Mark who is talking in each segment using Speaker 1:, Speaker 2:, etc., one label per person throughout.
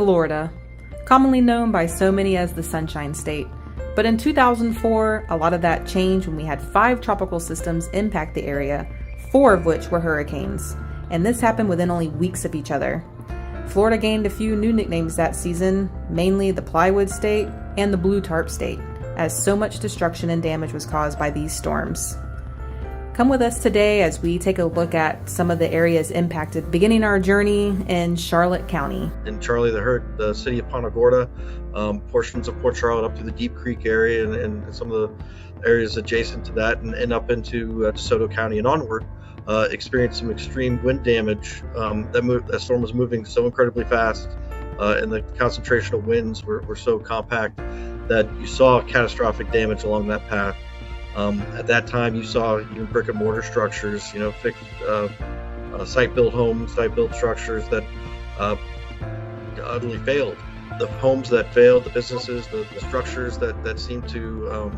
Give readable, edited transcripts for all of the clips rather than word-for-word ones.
Speaker 1: Florida, commonly known by so many as the Sunshine State. But in 2004, a lot of that changed when we had 5 tropical systems impact the area, 4 of which were hurricanes. And this happened within only weeks of each other. Florida gained a few new nicknames that season, mainly the Plywood State and the Blue Tarp State, as so much destruction and damage was caused by these storms. Come with us today as we take a look at some of the areas impacted, beginning our journey in Charlotte County.
Speaker 2: In Charley, the city of Punta Gorda, portions of Port Charlotte up to the Deep Creek area and some of the areas adjacent to that and up into DeSoto County and onward, experienced some extreme wind damage. That storm was moving so incredibly fast and the concentration of winds were so compact that you saw catastrophic damage along that path. At that time, you saw even brick and mortar structures, fixed site-built homes, site-built structures that utterly failed. The homes that failed, the businesses, the structures that seemed to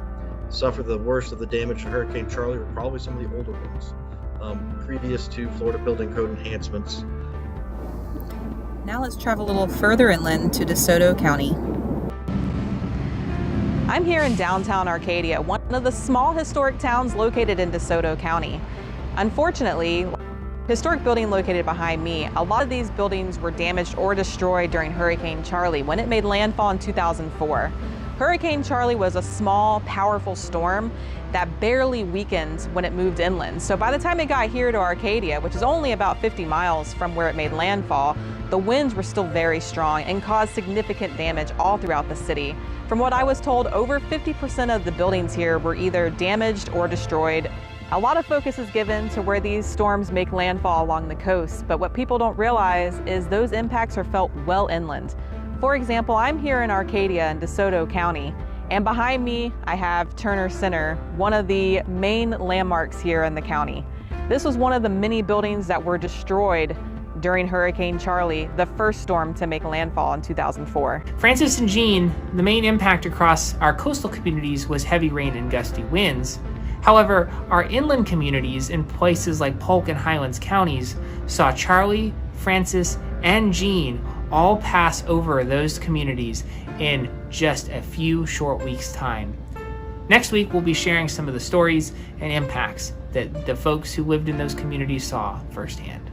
Speaker 2: suffer the worst of the damage in Hurricane Charley were probably some of the older ones, previous to Florida Building Code enhancements.
Speaker 1: Now let's travel a little further inland to DeSoto County. I'm here in downtown Arcadia, one of the small historic towns located in DeSoto County. Unfortunately, historic building located behind me, a lot of these buildings were damaged or destroyed during Hurricane Charley when it made landfall in 2004. Hurricane Charley was a small, powerful storm that barely weakened when it moved inland. So by the time it got here to Arcadia, which is only about 50 miles from where it made landfall, the winds were still very strong and caused significant damage all throughout the city. From what I was told, over 50% of the buildings here were either damaged or destroyed. A lot of focus is given to where these storms make landfall along the coast, but what people don't realize is those impacts are felt well inland. For example, I'm here in Arcadia in DeSoto County, and behind me I have Turner Center, one of the main landmarks here in the county. This was one of the many buildings that were destroyed during Hurricane Charley, the first storm to make landfall in 2004.
Speaker 3: Francis and Jeanne, the main impact across our coastal communities was heavy rain and gusty winds. However, our inland communities in places like Polk and Highlands counties saw Charley, Francis, and Jeanne all pass over those communities in just a few short weeks' time. Next week, we'll be sharing some of the stories and impacts that the folks who lived in those communities saw firsthand.